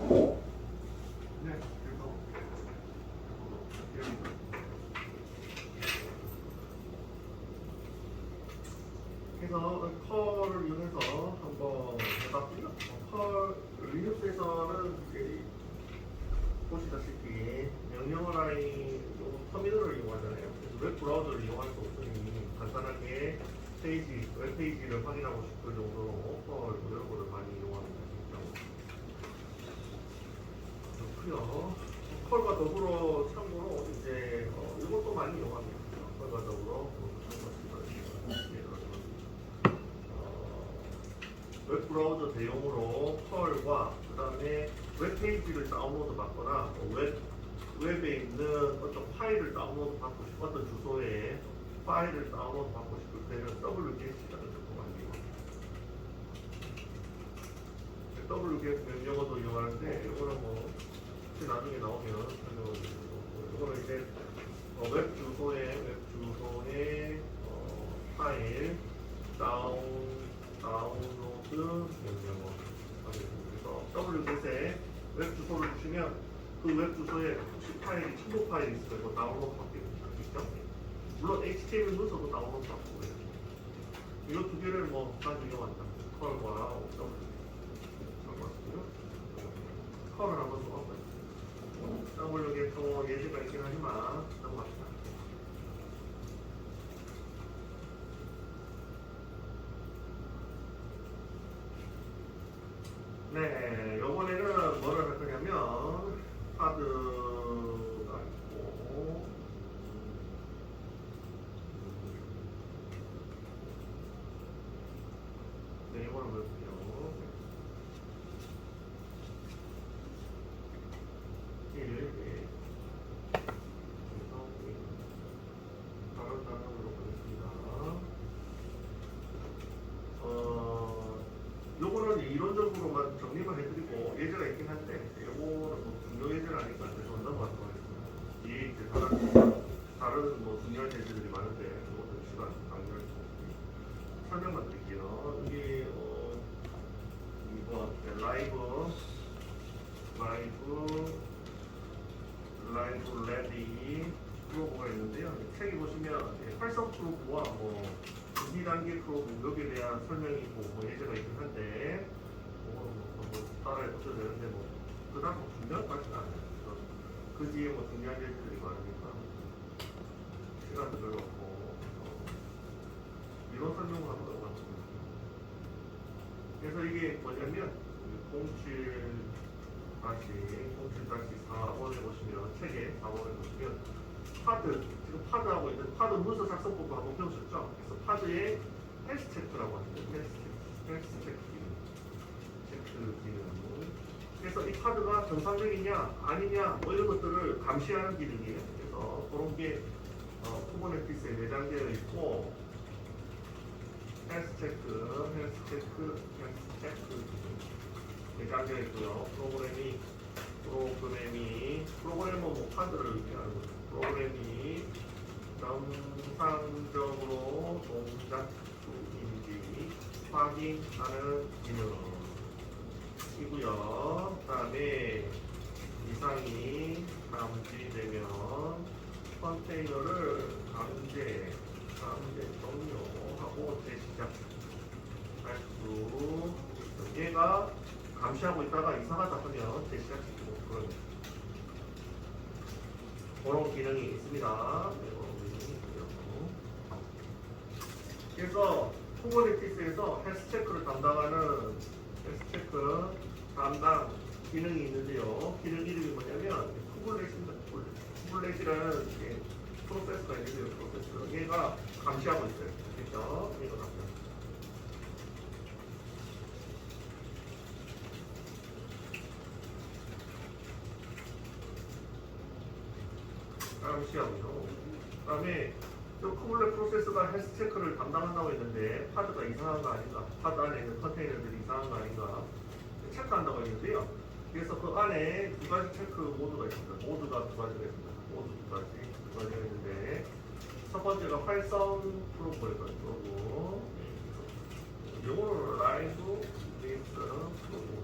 네, 그래서 컬을 이용해서 한번 해봤고요. 컬 리눅스에서는 이제 보시다시피 명령어 라인 터미널을 이용하잖아요. 그래서 웹 브라우저를 이용할 수 없으니 간단하게 웹 페이지를 확인하고 싶을 정도로 컬 이런 거를 많이 이용합니다. 좋고요. 컬과 더불어 참고로 이제 이것도 많이 이용합니다. 컬과 더불어 웹 브라우저 대용으로 컬과 그 다음에 웹 페이지를 다운로드 받거나 웹에 있는 어떤 파일을 다운로드 받고 싶은 어떤 주소에 파일을 다운로드 받고 싶을 때는 WGS라는 것도 많이 이용합니다. WGS 명령어도 이용하는데 이거는 뭐 나중에 나오면 설명을 드리고 이거는 이제 웹 주소에 파일 다운로드 명령어. 그래서 WGS에 웹 주소를 주시면 그 웹 주소에 혹시 파일이 첨부 파일이 있어요. 이거 다운로드 받게 되죠. 물론 HTML 문서도 다운로드 받고 그래요. 이거 두 개를 뭐 많이 이용한다. 컬과 WGS. 컬을 한번 써볼까요? WGS 예제가 있긴 하지만 넘어갑시다. 네, 요번에는 뭐를 할 거냐면 파드가 있고 네, 이거는 볼게요. 다른 단어로 보겠습니다. 요거는 이론적으로만 정리만 해드리고 예제가 있긴 한데 요거는 뭐 중요 예제는 아니까 그래서 넘어가도록 하겠습니다. 뒤에 이제 다른 뭐 중요한 예제들이 많은데 그것도 시간 강조할 수 없으니 설명만 드릴게요. 이게 이거 라이브 레디 프로브가 있는데요. 책에 보시면 활성 프로브와 뭐 2단계 프로브 여기에 대한 설명이 있고 뭐 예제가 있긴 한데 뭐 따라해 보셔도 되는데 뭐 그다음 뭐 중요한 것 같지는 않아요. 그 뒤에 뭐 중요한 예제들이 많으니까 시간도 별로 없고 이런 설명을 한번 넘어갔습니다. 그래서 이게 뭐냐면 07-4번에 보시면 책에 4번에 보시면 지금 파드하고 있는 파드 문서 작성법을 한번 배우셨죠? 그래서 파드의 헬스 체크라고 하는데 헬스 체크 기능. 그래서 이 파드가 정상적이냐 아니냐 뭐 이런 것들을 감시하는 기능이에요. 그래서 그런 게 쿠버네티스에 내장되어 있고 헬스 체크 내장되어 있고요. 프로그래머 뭐 파드를 의미하는 거죠. 프로그램이 정상적으로 동작 중인지 확인하는 기능이고요. 그 다음에 이상이 감지되면 컨테이너를 강제 종료하고 재시작할 수 얘가 감시하고 있다가 이상하다 하면 재시작시키고 그런 기능이 있습니다. 그래서 쿠버네티스에서 헬스 체크를 담당하는 헬스 체크 담당 기능이 있는데요. 기능 이름이 뭐냐면 쿠버넷입니다. 쿠버넷이라는 프로세스가 있는데요. 프로세스 얘가 감시하고 있어요. 그렇죠? 얘가 감시하고 있어요. 감시하고요. 그 다음에 쿠버넷 프로세스가 헬스 체크를 담당한다고 했는데 파드가 이상한 거 아닌가? 파드 안에 있는 컨테이너들이 이상한 거 아닌가? 체크한다고 했는데요. 그래서 그 안에 두 가지 체크 모드가 있습니다. 모드가 두 가지가 있습니다. 모드 두 가지가 있는데 첫 번째가 활성 프로그래요. 영어로 라이브 베이스 프로그램이고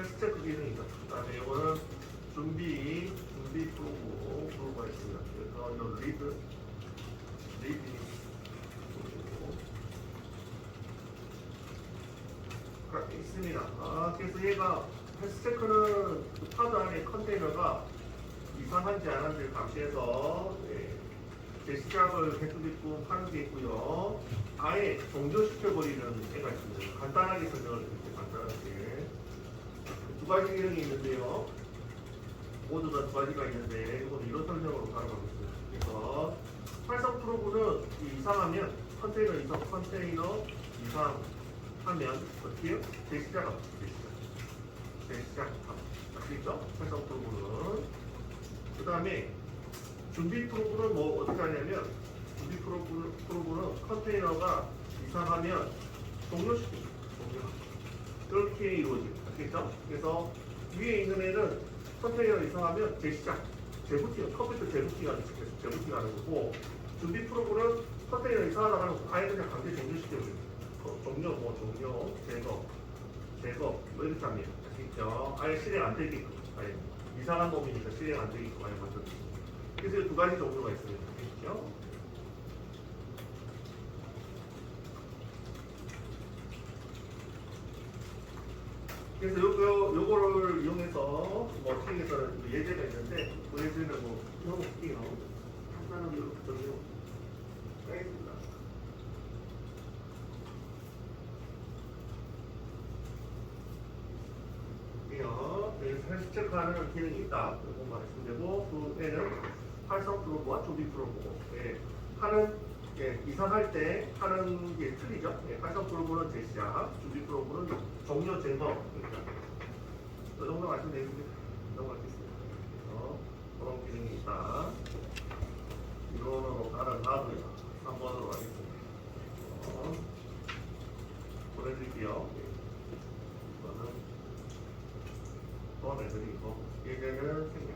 헬스 체크 기능이 있다. 그다음에 이거는 준비 프로그가 있습니다. 그래서 이 리드 있습니다. 그래서 얘가 헬스 체크는 그 파드 안에 컨테이너가 이상한지 안 한지 감시해서 제시작을 계속 하는 게 있고요. 아예 종료시켜버리는 애가 있습니다. 간단하게 설명을 드릴게요. 간단하게. 두 가지 기능이 있는데요. 모두 다 두 가지가 있는데 이건 이런 설명으로 가져가겠습니다. 그래서 활성 프로브는 이상하면 컨테이너 이상하면 어떻게 해요? 제시작합니다. 제시작합니다. 아시겠죠? 활성 프로브는. 그 다음에 준비 프로브는 뭐 어떻게 하냐면 준비 프로브는 컨테이너가 이상하면 종료시킵니다. 그렇게 이루어집니다. 아시겠죠? 그래서 위에 있는 애는 컨테이너 이상하면 재시작, 컴퓨터 재부팅가 하는 거고, 준비 프로브는 컨테이너 이상하다고 하는 거 아예 그냥 강제 종료시켜줍니다. 종료, 제거 뭐 이렇게 합니다. 아시겠죠? 아예 실행 안 되게끔, 아예 이상한 놈이니까 실행 안 되게끔 아예 만들어줍니다. 그래서 두 가지 종류가 있습니다. 아시겠죠? 그래서 요거를 이용해서 뭐 책에서는 예제가 있는데 그 예제는 뭐 넣어볼게요. 간단하게 이렇게 적용하겠습니다. 그래서 헬스 체크하는 기능이 있다. 그거 말씀드리고 그 애는 활성 프로브와 조비 프로브. 하는 이상할 때 하는 게 틀리죠. 활성 프로브는 제시작, 조비 프로브는 종료 제거. 이 정도 말씀드리겠습니다. 넘어가겠습니다. 그래서 그런 기능이 있다. 이론으로 다른 하고요. 3번으로 가겠습니다. 보내드릴게요. 이거는 보내드리고 예제는 생략.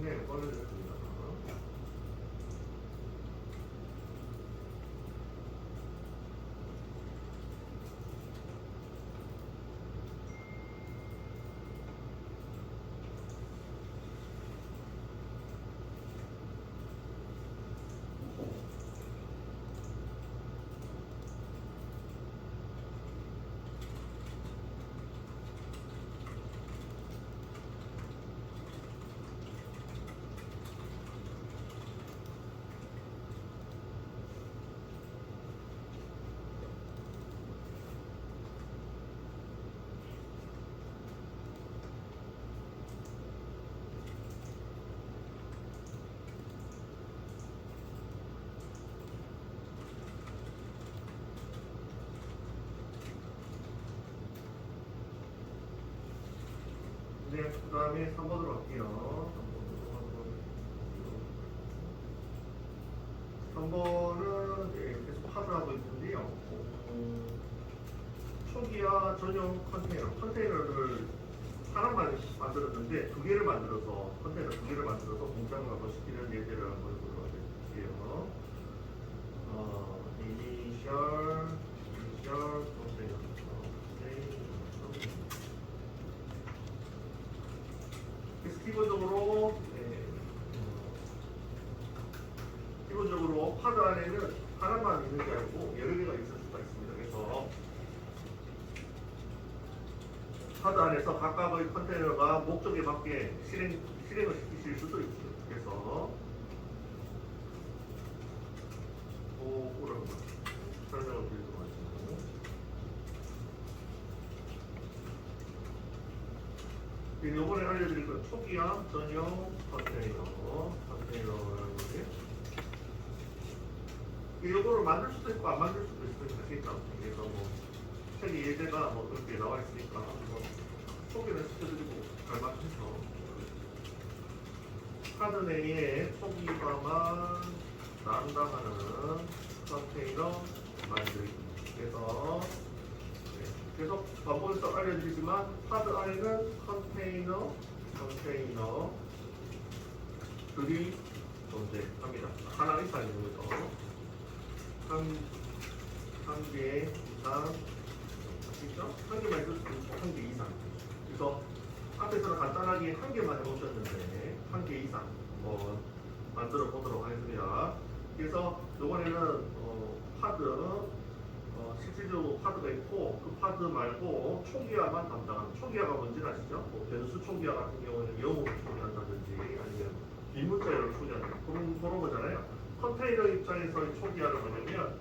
네, 보내드렸습니다. '그 다음에 3번으로 갈게요. 3번은 계속 파드하고 있는데요. 초기화 전용 컨테이너를 하나만 만들었는데 두 개를 만들어서 공장을 한번 시키는 예제를 한번 보도록 할게요. 이니셜 컨테이너. 그래서 기본적으로 파드 안에는 하나만 있는 게 아니고 여러 개가 있을 수가 있습니다. 그래서 파드 안에서 각각의 컨테이너가 목적에 맞게 실행을 시키실 수도 있습니다. 그래서 그런 설명을 드리도록 하겠습니다. 이번에 알려드릴 건 초기화 전용 컨테이너라는 거지. 이거를 만들 수도 있고 안 만들 수도 있으니까 아시겠죠? 그래서 뭐 책에 예제가 뭐 그렇게 나와 있으니까 뭐 소개를 시켜드리고 잘 맞춰서 카드 내에 초기화만 담당하는 컨테이너 만들기. 그래서 계속 반복해서 알려드리지만 하드 안에는 컨테이너들이 존재합니다. 하나 이상 있는 거죠. 한 개 이상, 아시죠? 한 개만 있을 수 있고 한 개 이상. 그래서 앞에서는 간단하게 한 개만 해보셨는데 한 개 이상 만들어 보도록 하겠습니다. 그래서 이번에는 파드 실질적으로 파드가 있고 그 파드 말고 초기화만 담당하는 초기화가 뭔지 아시죠? 변수 초기화 같은 경우에는 영어로 초기화한다든지 아니면 비문자열로 초기화한다 그런 거잖아요. 컨테이너 입장에서의 초기화는 뭐냐면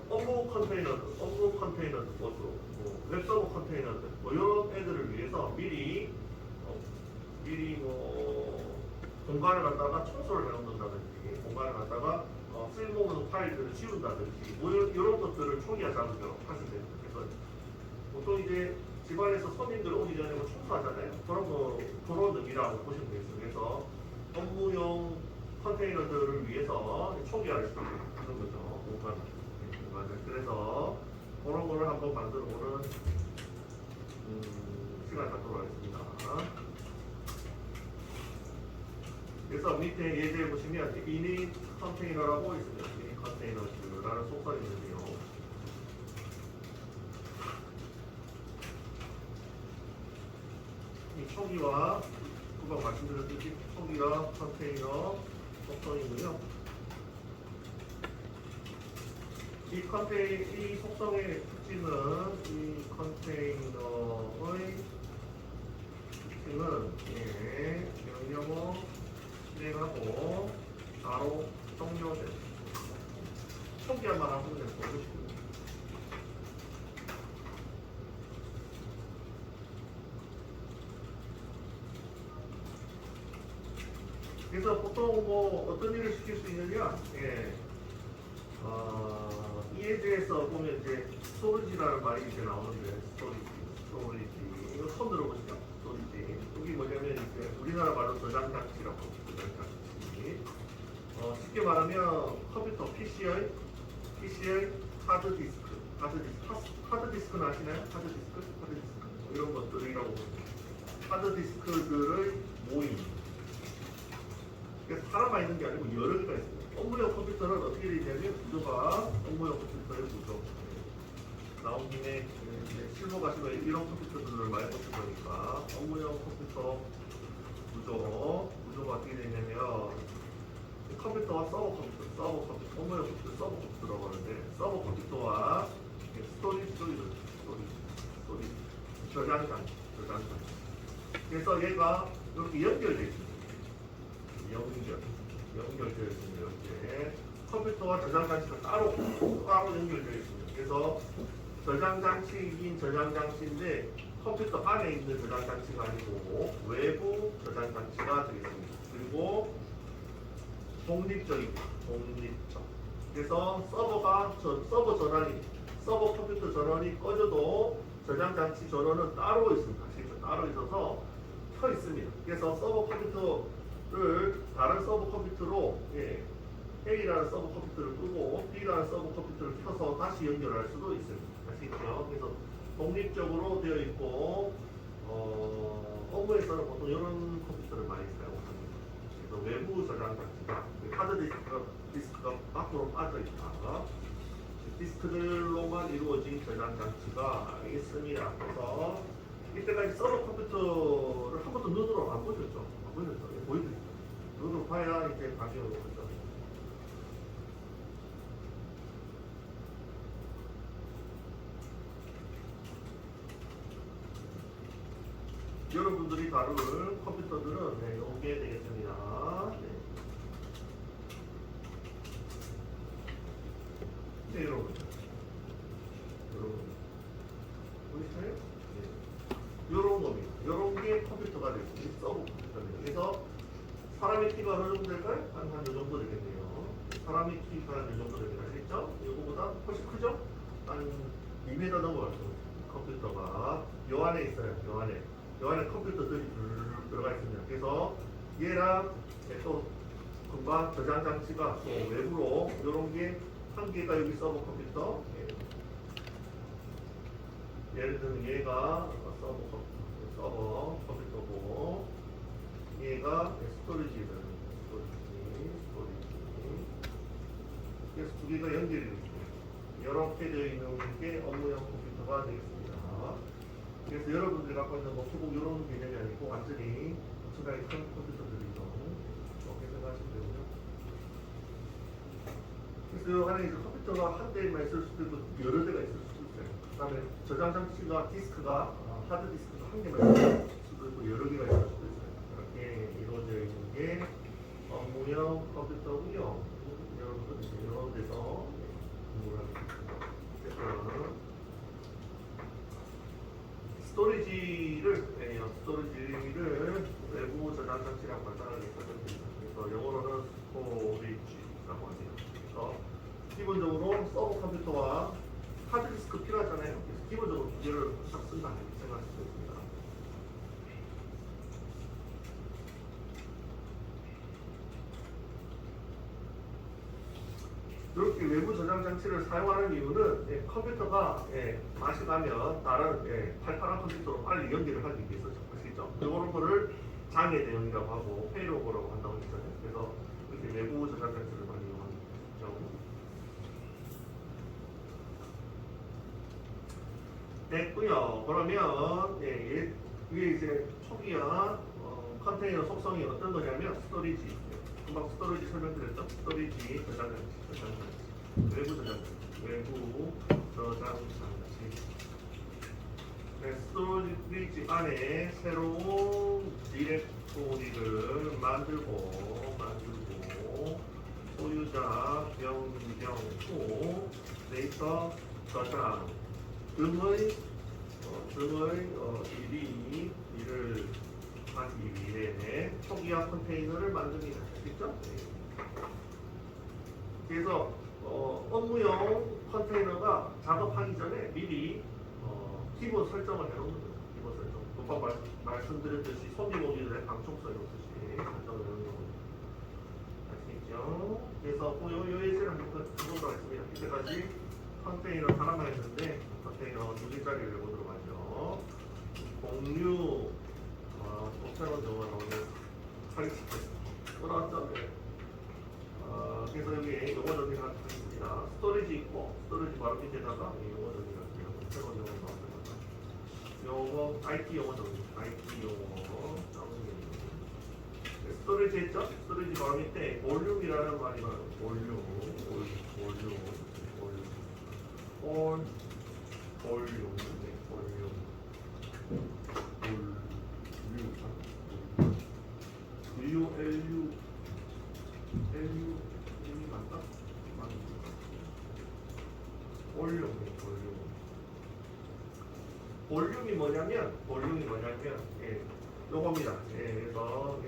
업무 컨테이너들, 웹서버 컨테이너들, 이런 애들을 위해서 미리 공간을 갖다가 청소를 해놓는다든지, 공간을 갖다가 쓸모없는 파일들을 지운다든지, 이런 것들을 초기화 작업으로 하시면 됩니다. 그래서 보통 이제 집안에서 손님들 오기 전에 청소하잖아요. 그런 의미라고 보시면 되겠습니다. 그래서 업무용 컨테이너들을 위해서 초기화를 시키는 거죠. 공간을. 그래서 그런 거를 한번 만들어 보는 시간을 갖도록 하겠습니다. 그래서 밑에 예제에 보시면 init 컨테이너라고 있습니다. init 컨테이너라는 속성이 있는데요. 이 초기화, 금방 말씀드렸듯이 초기화 컨테이너 속성이고요. 이 속성의 특징은 이 컨테이너의 특징은 명령어 실행하고 바로 종료된 초기화만 하고 그냥 보여주시고요. 그래서 보통 어떤 일을 시킬 수 있느냐? 이 예제에서 보면 이제 스토리지라는 말이 이제 나오는데 스토리지 이거 처음 들어보시죠? 스토리지 여기 뭐냐면 이제 우리나라 말로 저장장치라고 저장장치 쉽게 말하면 컴퓨터 PC의 하드디스크는 아시나요? 하드디스크 이런 것들이라고 보시면 하드디스크들의 모임. 그래서 하나만 있는 게 아니고 여러 개가 있습니다. 업무용 컴퓨터는 어떻게 되냐면 구조가 업무용 컴퓨터의 구조. 나온 김에 실무 가시면 이런 컴퓨터들을 많이 보실 거니까 업무용 컴퓨터 구조가 어떻게 되냐면 컴퓨터와 서버 컴퓨터, 업무용 컴퓨터, 서버 컴퓨터라고 하는데 서버 컴퓨터와 스토리지, 저장장치. 그래서 얘가 이렇게 연결되어 있습니다. 연결되어 있습니다. 이렇게 컴퓨터와 저장장치가 따로 연결되어 있습니다. 그래서 저장장치이긴 저장장치인데 컴퓨터 안에 있는 저장장치가 아니고 외부 저장장치가 되겠습니다. 그리고 독립적. 그래서 서버 컴퓨터 전원이 꺼져도 저장장치 전원은 따로 있습니다. 따로 있어서 켜 있습니다. 그래서 서버 컴퓨터를 다른 서버 컴퓨터로 A라는 서버 컴퓨터를 끄고 B라는 서버 컴퓨터를 켜서 다시 연결할 수도 있습니다. 아시겠죠? 그래서 독립적으로 되어 있고 업무에서는 보통 이런 컴퓨터를 많이 사용합니다. 그래서 외부 저장장치가 하드디스크가 밖으로 빠져있다. 디스크들로만 이루어진 저장장치가 있습니다. 그래서 이때까지 서버 컴퓨터를 한 번도 눈으로 안 보셨죠? 보여드릴게요. 눈으로 봐야 이제 감이 오는 거죠. 여러분들이 다룰 컴퓨터들은 요게 되겠습니다. 네, 여러분 보이시나요? 요런 겁니다. 요런 게 컴퓨터가 되겠습니다. 서버 컴퓨터입니다. 그래서 사람의 키가 어느 정도 될까요? 한 요 정도 되겠네요. 사람의 키가 한 요 정도 되겠네요. 아시겠죠? 이거보다 훨씬 크죠? 한 2m 넘어갈 겁니다. 컴퓨터가 요 안에 있어요. 요 안에 컴퓨터들이 들어가 있습니다. 그래서 얘랑 또 금방 저장 장치가 또 외부로 이런 게 한 개가 여기 서버 컴퓨터. 예를 들면 얘가 서버 컴퓨터고 얘가 스토리지를 그래서 두 개가 연결이 되어 있습니다. 이렇게 되어 있는 게 업무용 컴퓨터가 되겠습니다. 그래서 여러분들이 갖고 있는 노트북 이런 개념이 아니고 완전히 엄청나게 큰 컴퓨터들이죠. 이렇게 생각하시면 되고요. 그래서 이 안에 이제 컴퓨터가 한 대만 있을 수도 있고 여러 대가 있을 수도 있어요. 그 다음에 저장 장치가 디스크가 하드 디스크가 한 개만 있을 수도 있고 여러 개가 있을 수도 있어요. 이렇게 이루어져 있는 게 업무용 컴퓨터고요. 여러분들 이런 데서 공부를 하고 있습니다. 스토리지를 외부 저장 장치라고 간단하게 설명드립니다. 그래서 영어로는 스토리지라고 하네요. 그래서 기본적으로 서버 컴퓨터와 하드디스크 필요하잖아요. 그래서 기본적으로 두 개를 딱 쓴다 이렇게 생각하실 수 있습니다. 이렇게 외부 저장 장치를 사용하는 이유는 컴퓨터가 맛이 가면 다른 팔팔한 컴퓨터로 빨리 연결을 하기 위해서죠. 아시겠죠? 이런 거를 장애 대응이라고 하고 페이로버라고 한다고 했잖아요. 그래서 이렇게 외부 저장 장치를 많이 이용하는 거죠. 됐고요. 그러면 이게 이제 초기화 컨테이너 속성이 어떤 거냐면 스토리지. 금방 스토리지 설명드렸죠? 스토리지 저장 장치, 외부 저장 장치, 외부 저장 장치. 스토리지 안에 새로운 디렉토리를 만들고 소유자 변경 후 데이터 저장 등의 일을 하기 위해 초기화 컨테이너를 만듭니다. 그렇죠? 그래서 업무용 컨테이너가 작업하기 전에 미리 기본 설정을 해놓는 거죠. 기본 설정. 금방 말씀드렸듯이 손님 오기 전에 방청소 이렇듯이 설정을 해놓는 거죠. 아시겠죠? 그래서 요 예시를 한번 해보도록 하겠습니다. 이때까지 컨테이너 하나만 했는데 컨테이너 두 개짜리를 해보도록 하죠. 공유 독자로 정화하는 설치 돌아왔죠? 그래서 여기 요거 정리를 하겠습니다. 스토리지 있고 스토리지 바로 밑에다가 요거 정리를 할게요. 새로운 용어 나왔습니다. 요거 IT 용어 정리, IT 용어 정리. 스토리지 했죠? 스토리지 바로 밑에 볼륨이라는 말이 나와요. 볼륨. 맞다? 볼륨이 뭐냐면 요겁니다. 그래서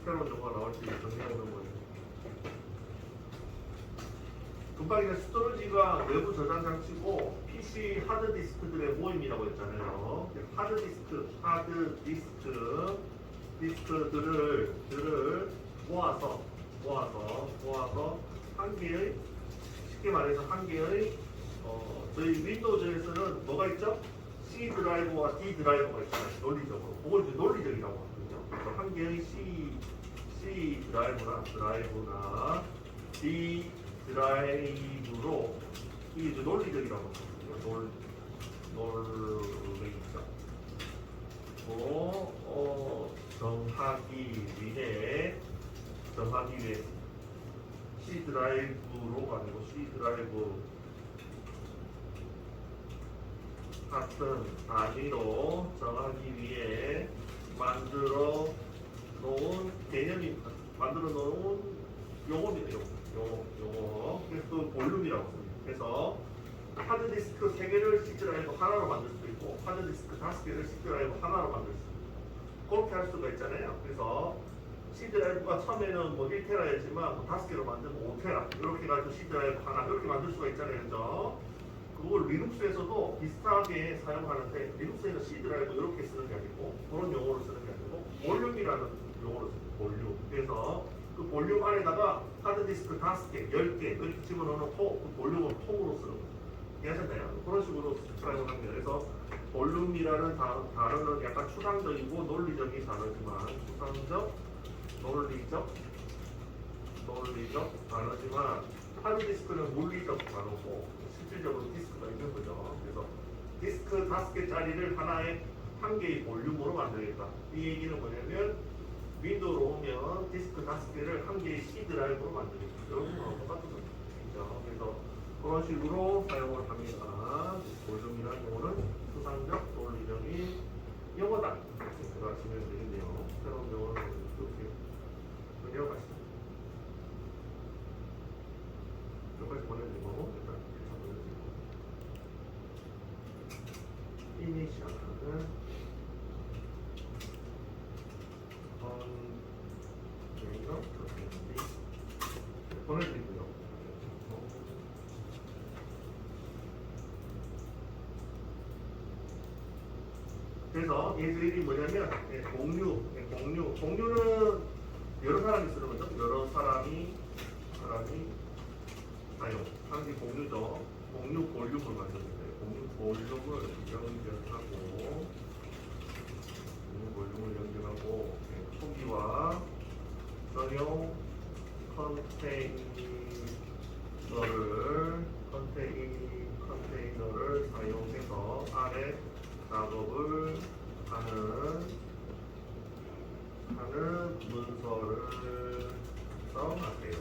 새로운 용어가 나올 때 정리해보는 거예요. 금방 이제 스토리지가 외부 저장 장치고 PC 하드 디스크들의 모임이라고 했잖아요. 디스크들을 모아서 한 개의 쉽게 말해서 한 개의 저희 윈도우즈에서는 뭐가 있죠? C 드라이브와 D 드라이브가 있잖아요. 논리적으로. 그걸 이제 논리적이라고 하거든요. 그래서 한 개의 C 드라이브나 D 드라이브로 이게 이제 논리적이라고 하거든요. 논리적. 정하기 위해 C 드라이브로가 아니고 C 드라이브 같은 단위로 정하기 위해 만들어 놓은 용어입니다. 용어. 그래서 그 볼륨이라고 씁니다. 그래서 하드디스크 3개를 C 드라이브 하나로 만들 수도 있고 하드디스크 5개를 C 드라이브 하나로 만들 수도 있고 그렇게 할 수가 있잖아요. 그래서 C 드라이브가 처음에는 뭐 1테라였지만 뭐 5개로 만들면 5테라 이렇게 해가지고 C 드라이브 하나 이렇게 만들 수가 있잖아요. 그죠? 그걸 리눅스에서도 비슷하게 사용하는데 리눅스에는 C 드라이브 이렇게 쓰는 게 아니고 그런 용어로 쓰는 게 아니고 볼륨이라는 용어로 씁니다. 볼륨. 그래서 그 그 볼륨 안에다가 하드디스크 5개, 10개 이렇게 집어넣는 그 볼륨을 통으로 쓰는 거예요. 이해하셨나요? 그런 식으로 사용을 합니다. 그래서 볼륨이라는 단어는 약간 추상적이고 논리적인 단어지만 논리적 단어지만 하드디스크는 물리적 단어고 실질적으로 디스크가 있는 거죠. 그래서 디스크 5개짜리를 하나의 한 개의 볼륨으로 만들겠다. 이 얘기는 뭐냐면 윈도우로 오면 디스크 5개를 한 개의 C 드라이브로 만들겠다. 이런 거랑 똑같은 거죠. 그래서 그런 식으로 사용을 합니다. 볼륨이라는 용어는 추상적, 논리적인 용어다. 이렇게 생각하시면 되겠네요. 새로운 용어는 이렇게 번역하시죠. 여기까지 보내드리고 일단 보내드리고 이니시아는 보내드리고요. 그래서 얘들이 뭐냐면 공유는 여러 사람이 쓰는 거죠. 여러 사람이 한 개 공유죠. 공유 볼륨을 만드는데 공유 볼륨을 연결하고 초기화 전용 컨테이너를 사용해서 아래 작업을 하는 문서를 작성하세요.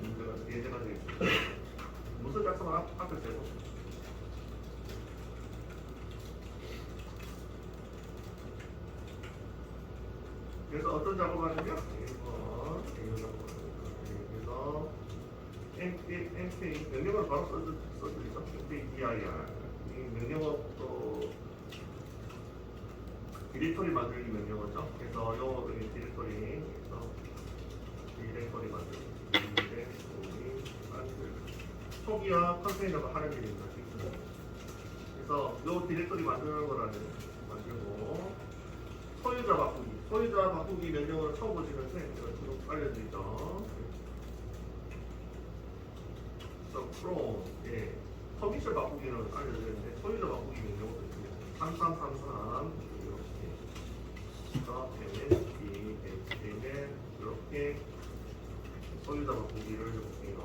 문제가 예제가 되겠습니다. 문서 작성 앞에 세고 그래서 어떤 작업을 하냐면 그래서 MK 명령어를 바로 써드리죠. MKDIR 이 명령어 또 디렉토리 만들기 명령어죠. 그래서 영어들이 디렉토리 만들기 초기화 컨테이너가 하는 일입니다. 그래서 요 디렉토리 만드는 거라는 만들고 소유자 바꾸기 명령어를 처음 보시는데 지금 알려드리죠. from 퍼미션 바꾸기는 알려드렸는데 소유자 바꾸기 명령어도 있습니다. 3333 이렇게 소유자 바꾸기를 해볼게요.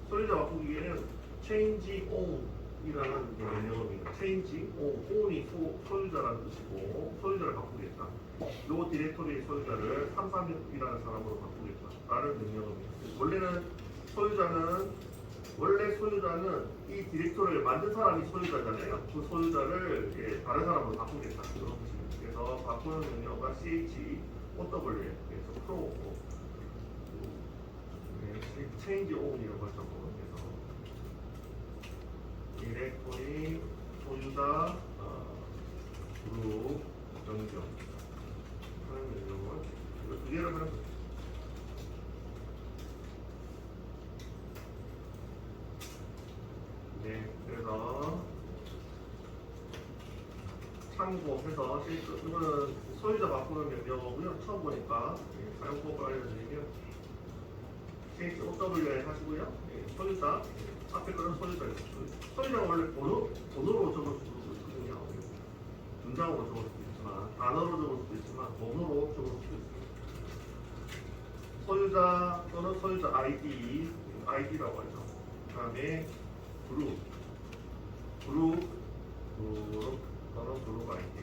소유자 바꾸기에는 change on이라는 명령어입니다. change on이 소유자라는 뜻이고 소유자를 바꾸겠다. 요 디렉토리의 소유자를 336이라는 사람으로 바꾸겠다라는 명령어입니다. 원래 소유자는 이 디렉토리를 만든 사람이 소유자잖아요. 그 소유자를 다른 사람으로 바꾸겠다. 이런 뜻입니다. 그래서 바꾸는 명령어가 CHOW 그래서 change on이라고 하죠. 그래서 디렉토리 소유자 그룹 변경 하는 명령을 이거 두 개를 하는 거죠. 그래서 참고해서 이거는 소유자 바꾸는 명령어고요. 처음 보니까 사용법을 알려드리면 CHOWL 하시고요. 소유자 앞에 거는 소유자입니다. 소유자가 원래 번호로 적을 수도 있거든요. 문장으로 적을 수도 있지만 단어로 적을 수도 있지만 번호로 적을 수도 있습니다. 소유자 또는 소유자 ID라고 하죠. 그 다음에 그룹 또는 그룹 ID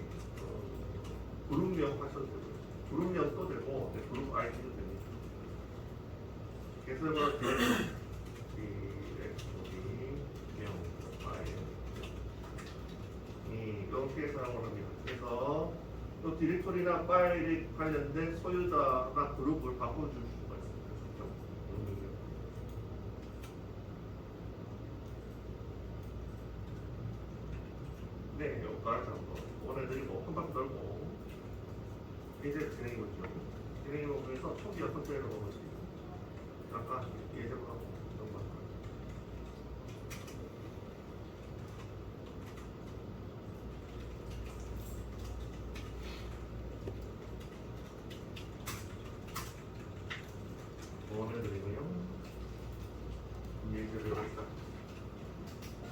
그룹명 하셔도 되고요. 그룹명도 되고 그룹 ID도 됩니다. 그래서 이렇게 사용을 합니다. 그래서 또 디렉토리나 파일에 관련된 소유자나 그룹을 바꿔줄 수가 있습니다. 네, 여기까지 한번 원해드리고 한 바퀴 돌고 이제 진행해보죠. 진행해보기 위해서 초기화 컨테이너가 뭐지? 아까 예정하고 넘어갈까요?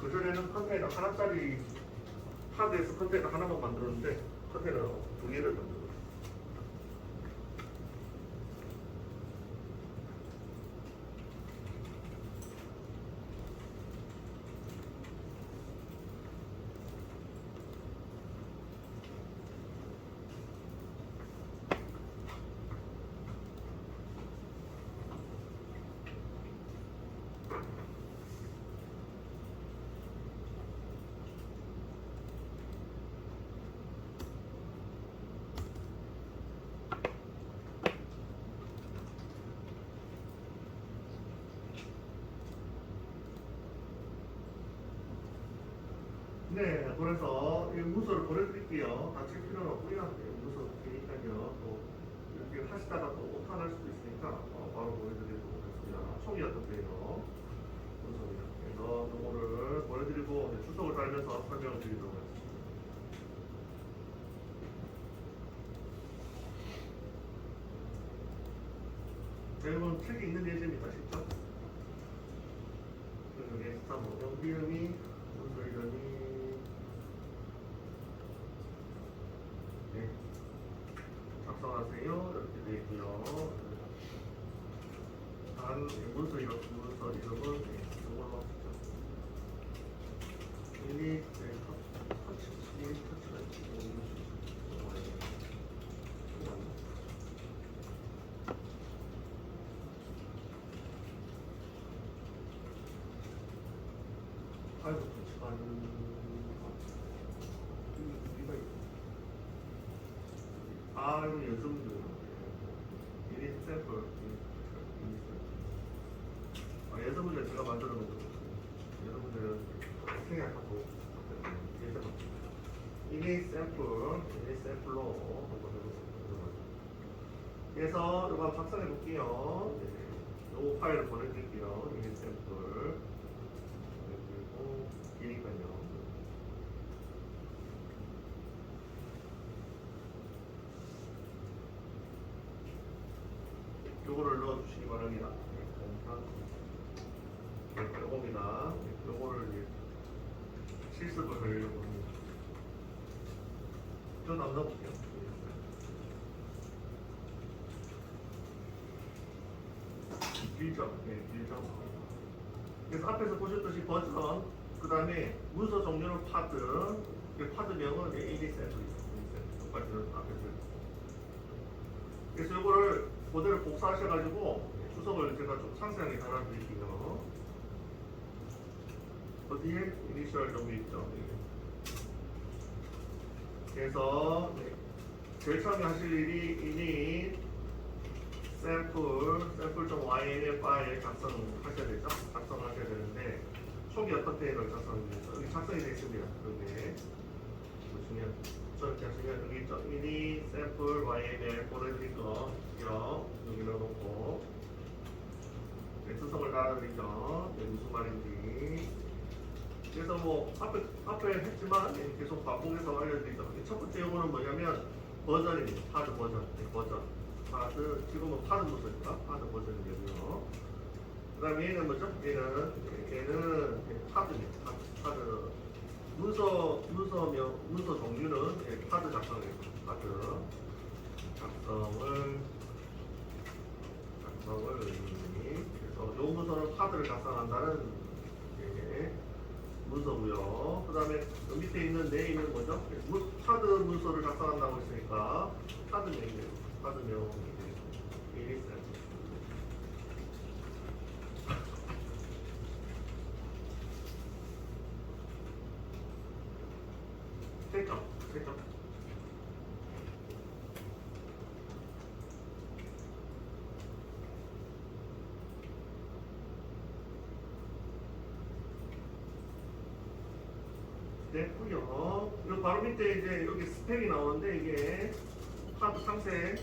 그전에는 컨테이너 하나짜리 하드에서 컨테이너 하나만 만들었는데 컨테이너 두 개를 만들었어요. 네, 그래서 이 문서를 보내드릴게요. 다칠 필요는 없고요. 문서 되니까요. 또 이렇게 하시다가 또 오타날 수도 있으니까 바로 보내드리도록 하겠습니다. 총이 어떻게요? 문서입니다. 그래서 요거를 보내드리고 주석을 달면서 설명을 드리도록 하겠습니다. 여러분 책이 있는 예제입니다. 직접. 여기 스타 뭐 이름이 문서 이름이 작성하세요. 이렇게 되어 있고요. 단 문서 이름은 이걸로 하시죠. 일리 터치가 있고 아이고 터치가 아, 이거 연습문제구나. 미리 샘플. 연습문제 제가 만들어 놓은 거거든요. 연습문제는 생략하고, 이미 샘플로 한번 해보세요. 그래서 이거 작성해 볼게요. 이 파일을 보내드릴게요. 이미 샘플. 그리고, 기니까요. 요거를 넣어주시기 바랍니다. 요겁니다. 요거를 이제 실습을 하려고 합니다. 좀 한번 넣어볼게요. 길죠? 네, 길죠. 그래서 앞에서 보셨듯이 버전, 그 다음에 문서 종류는 파드, 파드명은 AD센터입니다. 똑같은 앞에서. 그래서 요거를 그대로 복사하셔가지고 주석을 제가 좀 상세하게 달아드릴게요. 어디에 이니셜 여기 있죠. 그래서 제일 처음에 하실 일이 이니 샘플.yml 파일 작성하셔야 되죠. 작성하셔야 되는데 초기 컨테이너를 작성합니다. 여기 작성이 되어 있습니다. 여기 보시면 저렇게 하시면 여기 있죠. ini 샘플 yml 보내드릴 거 여기 넣어놓고 수성을 달아드리죠. 무슨 말인지. 그래서 뭐 앞에 했지만 계속 반복해서 알려드리죠. 첫 번째 요거는 뭐냐면 버전입니다. 파드 버전. 파드 지금은 파드 문서니까 파드 버전이고요. 그 다음에 얘는 뭐죠? 얘는 파드입니다. 파드 문서 종류는 파드 작성입니다. 파드 작성을 그래서 요 문서는 파드를 작성한다는 문서고요. 그 다음에 밑에 있는 네임은 뭐죠? 파드 문서를 작성한다고 했으니까 파드명 이리스 됐죠? 됐고요. 그리고 바로 밑에 이제 여기 스펙이 나오는데 이게 파드 상세,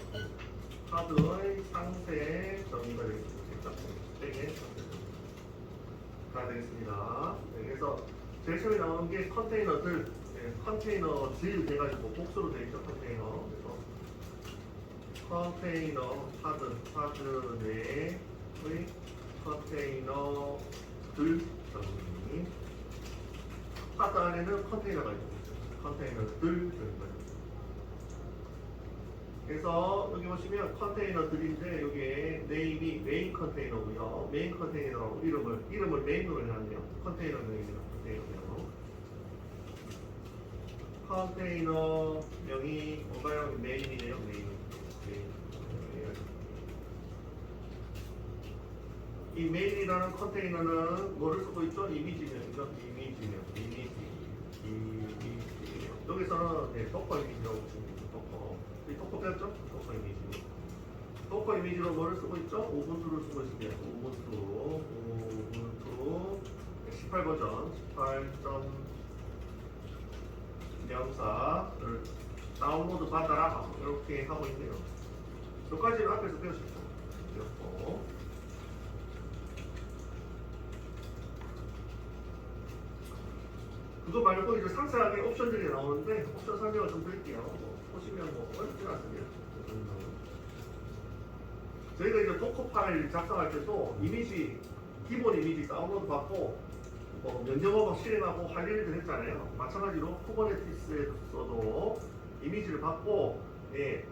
파드의 상세 정의가 되겠습니다. 스펙의 상세가 되겠습니다. 네, 그래서 제일 처음에 나오는 게 컨테이너들, 컨테이너들 돼가지고 복수로 되어있죠. 컨테이너. 그래서 컨테이너 파드 내의 컨테이너들 정의. 파트 안에는 컨테이너가 있고 컨테이너들 되는 거예요. 그래서 여기 보시면 컨테이너들인데 여기에 네임이 메인 컨테이너고요. 메인 컨테이너라고 이름을 메인으로 해놨네요. 컨테이너 명입니다. 컨테이너 명이 뭔가요? 메인이네요. 메인. 이 메인이라는 컨테이너는 뭐를 쓰고 있죠? 이미지명이죠. 이미지명. 여기서는 네, 도커 이미지라고 보시면 됩니다. 도커. 이 도커 배웠죠? 도커 이미지. 도커 이미지로 뭐를 쓰고 있죠? 우분투를 쓰고 있습니다. 우분투 18 버전 18.04를 다운로드 받아라 이렇게 하고 있네요. 여기까지는 앞에서 배우셨죠? 배웠고 그거 말고 이제 상세하게 옵션들이 나오는데 옵션 설명을 좀 드릴게요. 보시면 어렵지 않습니다. 저희가 이제 도커 파일 작성할 때도 이미지 기본 이미지 다운로드 받고 면접업을 실행하고 할 일들 했잖아요. 마찬가지로 쿠버네티스에서도 이미지를 받고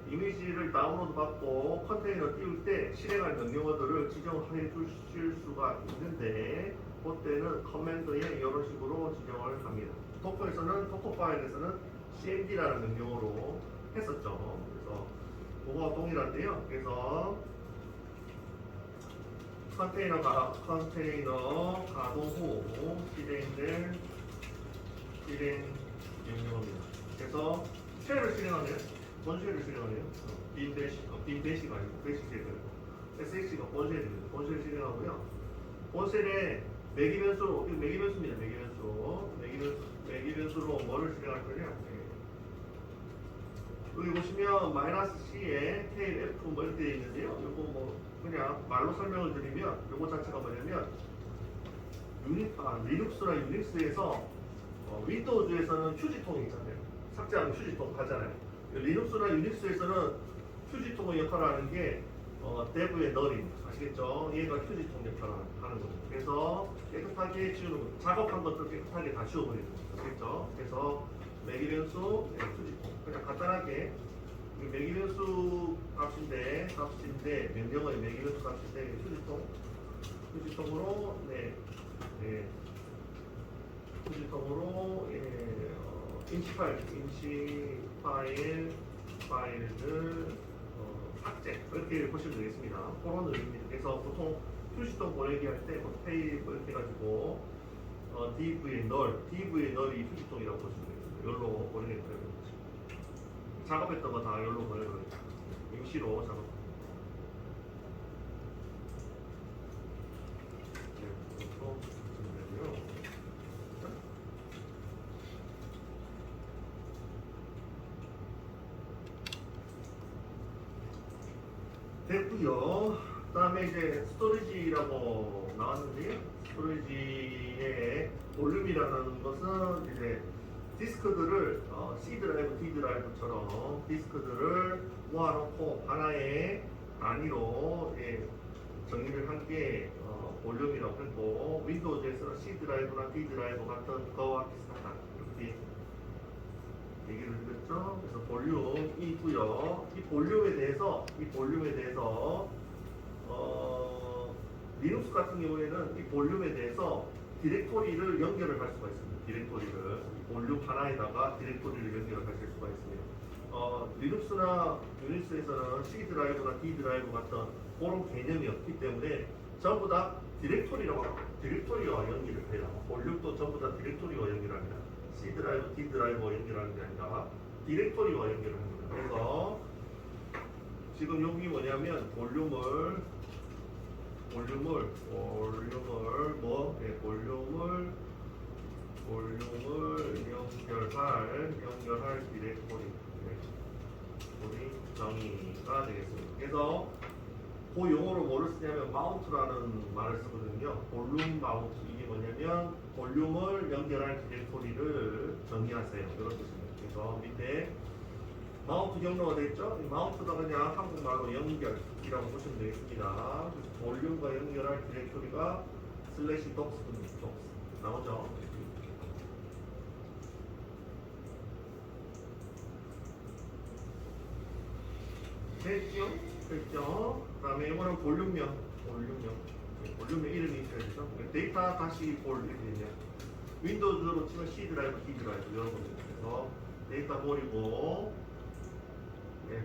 이미지를 다운로드 받고 컨테이너 띄울 때 실행할 명령어들을 지정해 주실 수가 있는데 그때는 커맨드에 이런 식으로 지정을 합니다. 도커에서는 도커 파일에서는 cmd라는 명령어로 했었죠. 그래서 그거와 동일한데요. 그래서 컨테이너 가동 후 실행 명령어입니다. 그래서 쉘을 실행하면 본쉘을 실행하네요. 빈 대시가 아니고 대시쉘을 SH가 본쉘입니다. 본쉘을 실행하고요. 본쉘에 매기변수로 이거 매기변수입니다. 매기변수로 뭐를 실행할 거냐? 여기 보시면 -C에 테일 F 뭐 이렇게 되어 있는데요. 이거 뭐 그냥 말로 설명을 드리면 이거 자체가 뭐냐면 리눅스나 유닉스에서 윈도우즈에서는 휴지통이 있잖아요. 삭제하면 휴지통 하잖아요. 리눅스나 유닉스에서는 휴지통의 역할을 하는 게 대부의 널임 아시겠죠? 얘가 휴지통 역할을 하는 거죠. 그래서 깨끗하게 지우는 거, 작업한 것들 깨끗하게 다 지워버리는 거죠. 아시겠죠? 그래서 매기변수, 휴지통 그냥 간단하게 매기변수 값인데 명령어의 매기변수 값인데 휴지통으로 휴지통으로 인치 파일을 삭제 이렇게 보시면 되겠습니다. 그런 의미입니다. 그래서 보통 휴지통 보내기 할 때 테이블 이렇게 해가지고 DV의 널이 휴지통이라고 보시면 되겠습니다. 여기로 보내겠다. 작업했던 거 다 여기로 보내거든요. 임시로 작업. 됐고요. 그 다음에 이제 스토리지라고 나왔는데요. 스토리지의 볼륨이라는 것은 이제 디스크들을 C 드라이브, D 드라이브처럼 디스크들을 모아놓고 하나의 단위로 정의를 한 게 볼륨이라고 했고 윈도우즈에서는 C 드라이브나 D 드라이브 같은 거와 비슷하다 이렇게 얘기를 드렸죠. 그래서 볼륨이고요. 이 볼륨에 대해서 리눅스 같은 경우에는 이 볼륨에 대해서 디렉토리를 연결을 할 수가 있습니다. 디렉토리를 볼륨 하나에다가 디렉토리를 연결을 하실 수가 있습니다. 리눅스나 유닉스에서는 C 드라이브나 D 드라이브 같은 그런 개념이 없기 때문에 전부 다 디렉토리와 연결을 해요. 볼륨도 전부 다 디렉토리와 연결합니다. C 드라이브, D 드라이브와 연결하는 게 아니라 디렉토리와 연결을 합니다. 그래서 지금 여기 뭐냐면 볼륨을 연결할 디렉토리 정의가 되겠습니다. 그래서 그 용어로 뭐를 쓰냐면 마운트라는 말을 쓰거든요. 볼륨 마운트 이게 뭐냐면 볼륨을 연결할 디렉토리를 정의하세요. 이런 뜻입니다. 그래서 밑에 마운트 경로가 되어 있죠? 이 마운트가 그냥 한국말로 연결이라고 보시면 되겠습니다. 그래서 볼륨과 연결할 디렉토리가 /docs 나오죠? 됐죠? 됐죠? 그 다음에 이거는 볼륨명. 네, 볼륨명 이름이 있어야 되죠? 데이터 다시 볼 이렇게 되냐. 윈도우즈로 치면 C 드라이브, D 드라이브 이런 겁니다. 그래서 데이터 볼이고, 네,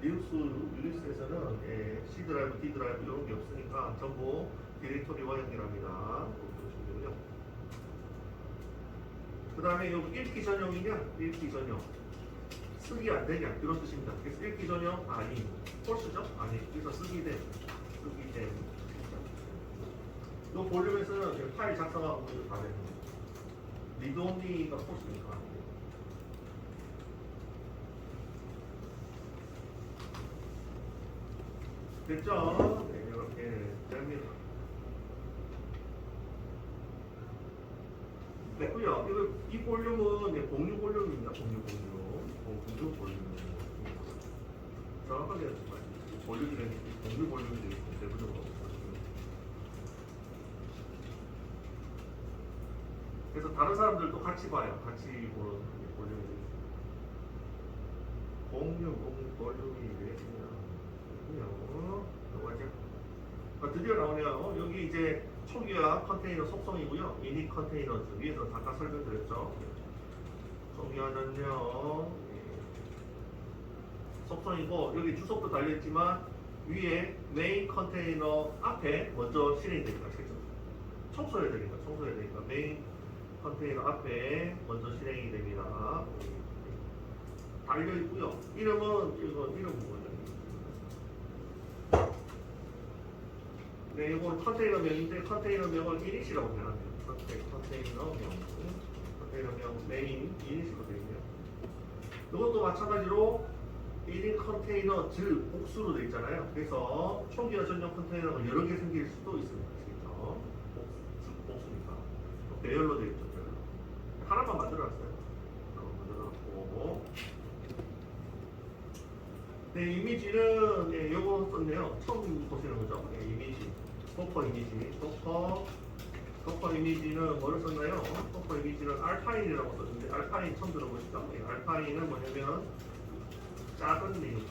유닉스에서는 예, C 드라이브, D 드라이브 이런 게 없으니까 전부 디렉토리와 연결합니다. 그 다음에 여기 읽기 전용이냐? 읽기 전용. 쓰기 안 되냐? 이런 뜻입니다. 그래서 읽기 전용 아니. 폴스죠? 아니. 그래서 쓰기 됨. 이 볼륨에서는 파일 작성하고 이거 다 되는 거예요. 리드 온리가 폴스니까. 됐죠? 네, 이렇게 됩니다. 됐고요. 이 볼륨은 네, 공유 볼륨입니다. 공유 볼륨. 정확하게 볼륨이 공유 볼륨이 되겠습니다. 대부분적으로. 그래서 다른 사람들도 같이 봐요. 같이 보는 볼륨이 되겠습니다. 공유 볼륨이 되겠습니다. 드디어 나오네요. 여기 이제 초기화 컨테이너 속성이고요. 이닛 컨테이너 위에서 잠깐 설명드렸죠. 초기화는요 속성이고 여기 주석도 달려있지만 위에 메인 컨테이너 앞에 먼저 실행이 되니까 청소해야 되니까 메인 컨테이너 앞에 먼저 실행이 됩니다. 달려있고요. 이름 뭐예요? 네, 이건 컨테이너 명인데 컨테이너 명을 이닛이라고 표현합니다. 컨테이너 명 메인 이닛으로 되어 있네요. 이것도 마찬가지로 1인 컨테이너 즉 복수로 되어 있잖아요. 그래서 초기화 전용 컨테이너가 여러 개 생길 수도 있습니다. 아시겠죠? 복수니까 배열로 되어 있죠. 배열로. 하나만 만들어놨어요. 네, 이미지는 네, 요거 썼네요. 처음 보시는 거죠. 네, 이미지. 스토커 이미지는 뭐를 썼나요? 스토커 이미지는 알파인이라고 썼는데 알파인 처음 들어보시죠? 네, 알파인은 뭐냐면 작은 리눅스.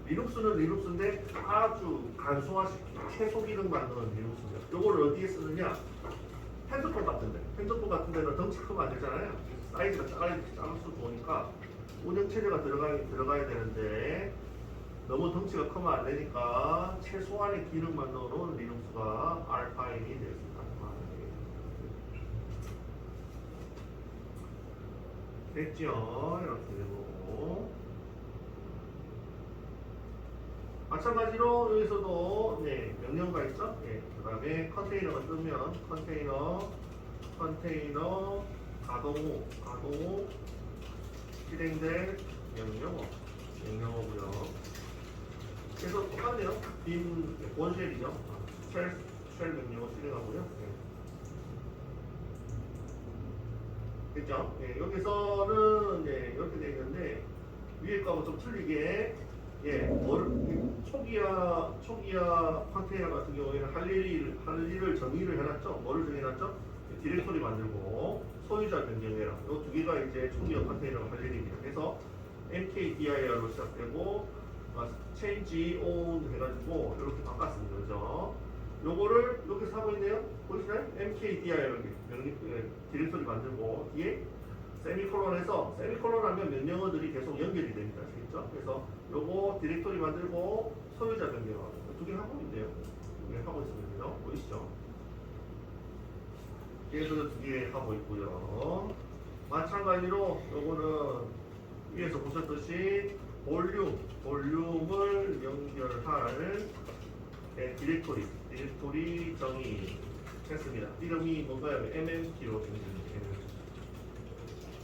리눅스는 리눅스인데 아주 간소화시킨 최소 기능 만드는 리눅스입니다. 요걸 어디에 쓰느냐? 핸드폰 같은 데는 덩치 크면 안 되잖아요. 사이즈가 작을수록 좋으니까 운영체제가 들어가야 되는데 너무 덩치가 크면 안 되니까 최소한의 기능만 넣어놓은 리눅스가 알파인이 되었습니다. 됐죠? 이렇게 되고 마찬가지로 여기서도 네, 명령어가 있죠? 네, 그 다음에 컨테이너가 뜨면 컨테이너 가동 후 실행될 명령어고요. 그래서 똑같네요. 빈 원쉘이죠. 쉘 명령어 실행하고요. 네. 됐죠? 네, 여기서는 네, 이렇게 되어 있는데 위에 거하고 좀 틀리게 초기화 컨테이너 같은 경우에는 할 일을 정의를 해놨죠. 뭐를 정해놨죠? 디렉토리 만들고 소유자 변경해라. 이 두 개가 이제 초기화 컨테이너가 할 일입니다. 그래서 mkdir로 시작되고 change on 해가지고 이렇게 바꿨습니다. 그죠? 요거를 여기서 하고 있네요. 보이시나요? mkdir 디렉토리 만들고 뒤에 세미콜론해서 세미콜론 하면 명령어들이 계속 연결이 됩니다. 아시겠죠? 그래서 요거 디렉토리 만들고 소유자 변경하고 두 개 하고 있네요. 두 개 하고 있습니다. 보이시죠? 얘도 두 개 하고 있고요. 마찬가지로 요거는 위에서 보셨듯이 볼륨을 연결할 디렉토리 정의 했습니다. 이름이 뭔가요? mmt로 정의됩니다.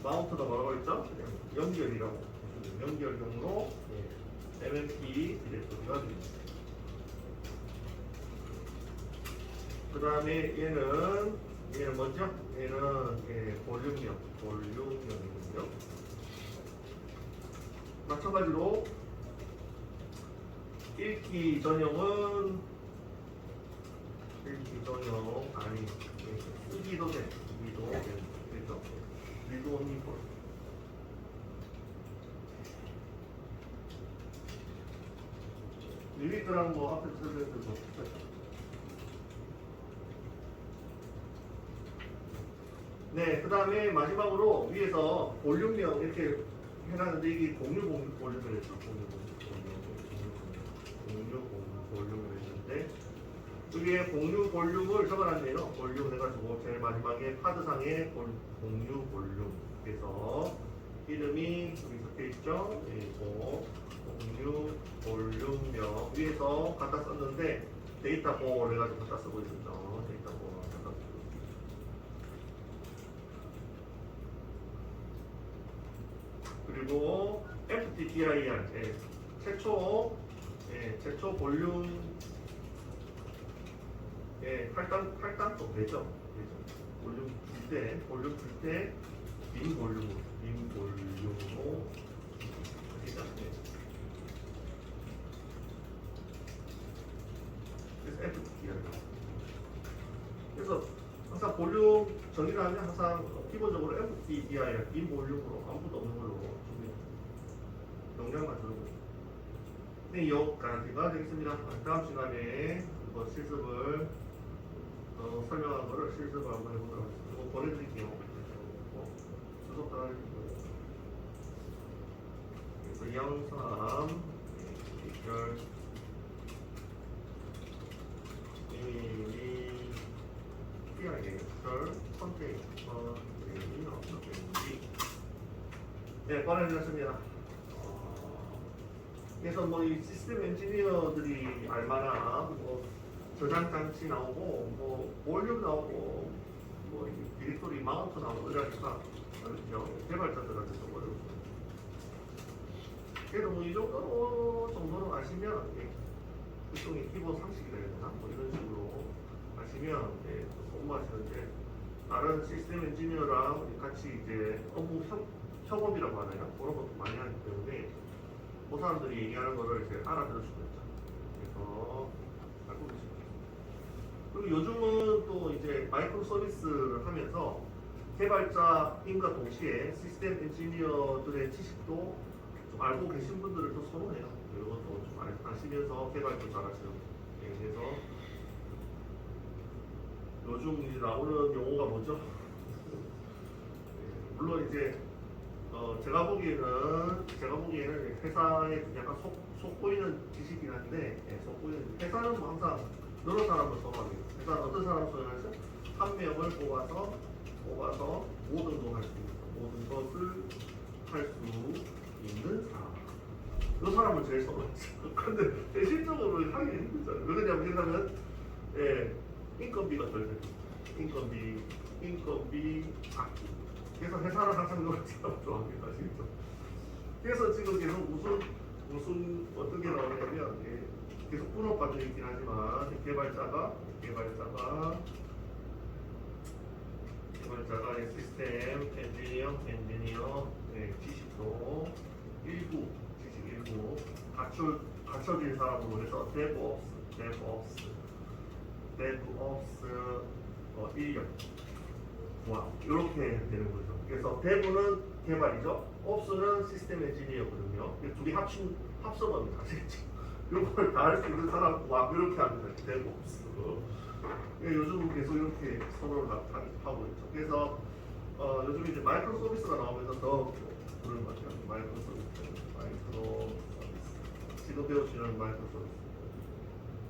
마운트가 뭐라고 했죠? 연결이라고. 연결용으로 mmp 디렉토리가 됩니다. 그 다음에 얘는 뭐죠? 얘는 볼륨형이거든요. 마찬가지로 읽기 전용 아니 쓰기도 되죠. 리드 온리 폴. 리미트랑 뭐 앞에 설명했던 거 비슷하죠. 네, 그 다음에 마지막으로 위에서 볼륨명 이렇게 해놨는데 이게 볼륨을 했죠. 공유 볼륨을 했는데 여기에 공유 볼륨을 적어놨네요. 볼륨 해가지고 제일 마지막에 파드상에 공유 볼륨. 그래서 이름이 여기 적혀있죠. 그리고 공유 볼륨명 위에서 갖다 썼는데 데이터 볼 해가지고 갖다 쓰고 있었죠. 데이터 볼 갖다 쓰고. 그리고 FTDIR 최초 볼륨 할당도 되죠. 볼륨 풀때 민 볼륨으로 그래서 FTDIR. 그래서 항상 볼륨 정의를 하면 항상 기본적으로 FTDIR 민 볼륨으로 아무것도 없는 걸로 용량만 주는 거죠. 네, 여기까지가 되겠습니다. 다음 시간에 이거 실습을 설명한 거를 실습을 한번 해보도록 하겠습니다. 이거 보내드릴게요. 수속 따라해주세요. 그래서 영상 연결 연결 컨테이너 네, 보내드렸습니다. 그래서 뭐 이 시스템 엔지니어들이 알만한 뭐 저장 장치 나오고 뭐 볼륨 나오고 뭐 디렉토리 마운트 나오고 이러니까 어렵죠. 개발자들한테 좀 어렵죠. 그래도 뭐 이 정도는 아시면 일종의 기본 상식이 되야 되나 뭐 이런 식으로 아시면 공부하시는데 다른 시스템 엔지니어랑 같이 이제 업무 협업이라고 하나요? 그런 것도 많이 하기 때문에 그 사람들이 얘기하는 거를 이제 알아들을 수가 있죠. 그래서 알고 계십니다. 그리고 요즘은 또 이제 마이크로 서비스를 하면서 개발자인과 동시에 시스템 엔지니어들의 지식도 좀 알고 계신 분들을 또 선호해요. 이것도 좀 아시면서 개발도 잘하시는. 그래서 요즘 이제 나오는 용어가 뭐죠? 물론 이제 제가 보기에는 회사에 약간 속 보이는 지식이긴 한데, 속 보이는 회사는 뭐 항상 여러 사람을 선호합니다. 회사는 어떤 사람을 선호하죠? 한 명을 뽑아서 모든 걸 할 수 있는, 모든 것을 할 수 있는 사람. 그 사람을 제일 선호하죠. 근데 실질적으로 하기 힘들잖아요. 왜 그러냐면 인건비가 덜 들죠. 인건비 아끼. 그래서 회사는 항상 그런 사람 좋아합니다. 아시겠죠? 그래서 지금 계속 무슨 어떤 게 나오냐면 계속 분업받고 있긴 하지만 개발자가 시스템 엔지니어 지식도 일부 갖춰진 사람으로 해서 DevOps 인력 이렇게 되는 거죠. 그래서 대부는 개발이죠. 업스는 시스템 엔지니어거든요. 둘이 합성어입니다. 아시겠죠? 이걸 다 할 수 있는 사람 이렇게 합니다. DevOps. 요즘은 계속 이렇게 서로를 하고 있죠. 그래서 요즘 이제 마이크로 서비스가 나오면서 더 그런 것 같아요. 마이크로 서비스. 지금 배우시는 마이크로 서비스.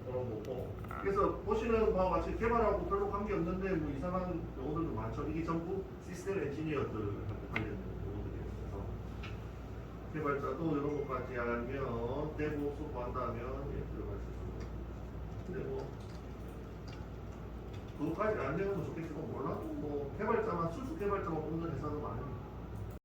그런 거고. 그래서 보시는 바와 같이 개발하고 별로 관계 없는데 뭐 이상한 용어들도 많죠. 이게 전부 시스템 엔지니어들한테 관련된 용어들이에요. 그래서 개발자도 이런 것까지 알면 데브옵스 구한다면 들어갈 수 있습니다. 근데 뭐 그것까지 안 되면 좋겠지만 몰라도 뭐 개발자만 순수 개발자만 뽑는 회사도 많으니까.